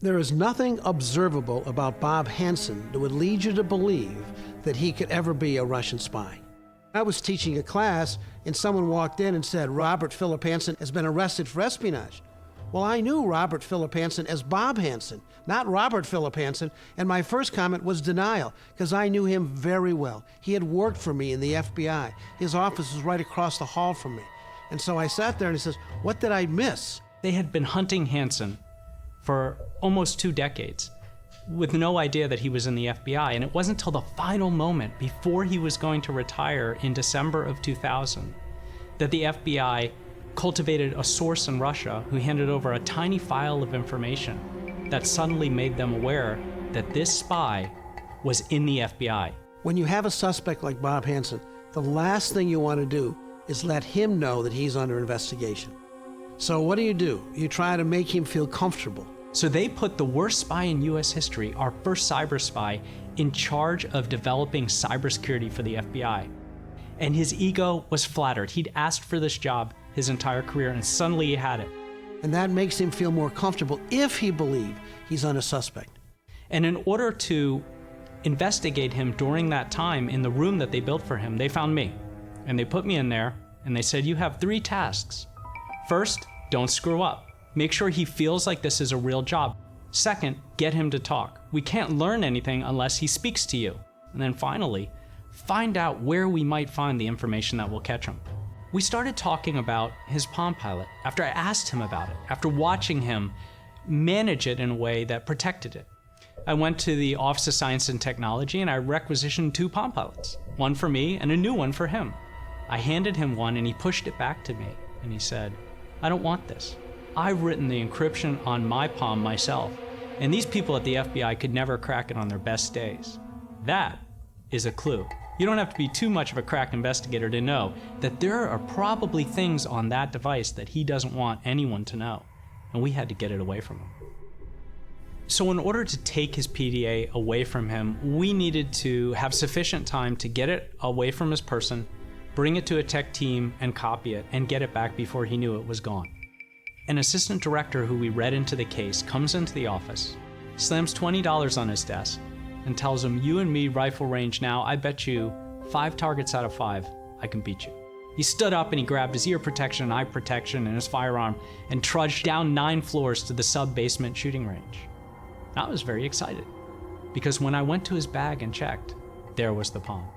There is nothing observable about Bob Hanssen that would lead you to believe that he could ever be a Russian spy. I was teaching a class and someone walked in and said, Robert Philip Hanssen has been arrested for espionage. Well, I knew Robert Philip Hanssen as Bob Hanssen, not Robert Philip Hanssen, and my first comment was denial, because I knew him very well. He had worked for me in the FBI. His office was right across the hall from me. And so I sat there and he says, what did I miss? They had been hunting Hanssen for almost 2 decades with no idea that he was in the FBI. And it wasn't until the final moment before he was going to retire in December of 2000 that the FBI cultivated a source in Russia who handed over a tiny file of information that suddenly made them aware that this spy was in the FBI. When you have a suspect like Bob Hanssen, the last thing you want to do is let him know that he's under investigation. So what do? You try to make him feel comfortable. So they put the worst spy in US history, our first cyber spy, in charge of developing cybersecurity for the FBI. And his ego was flattered. He'd asked for this job his entire career, and suddenly he had it. And that makes him feel more comfortable if he believes he's on a suspect. And in order to investigate him during that time in the room that they built for him, they found me. And they put me in there, and they said, you have 3 tasks. First, don't screw up. Make sure he feels like this is a real job. Second, get him to talk. We can't learn anything unless he speaks to you. And then finally, find out where we might find the information that will catch him. We started talking about his Palm Pilot after I asked him about it, after watching him manage it in a way that protected it. I went to the Office of Science and Technology and I requisitioned 2 Palm Pilots, one for me and a new one for him. I handed him one and he pushed it back to me and he said, I don't want this. I've written the encryption on my Palm myself, and these people at the FBI could never crack it on their best days. That is a clue. You don't have to be too much of a crack investigator to know that there are probably things on that device that he doesn't want anyone to know, and we had to get it away from him. So in order to take his PDA away from him, we needed to have sufficient time to get it away from his person, bring it to a tech team and copy it, and get it back before he knew it was gone. An assistant director who we read into the case comes into the office, slams $20 on his desk, and tells him, you and me rifle range now, I bet you 5 targets out of 5, I can beat you. He stood up and he grabbed his ear protection and eye protection and his firearm and trudged down 9 floors to the sub-basement shooting range. I was very excited, because when I went to his bag and checked, there was the Palm.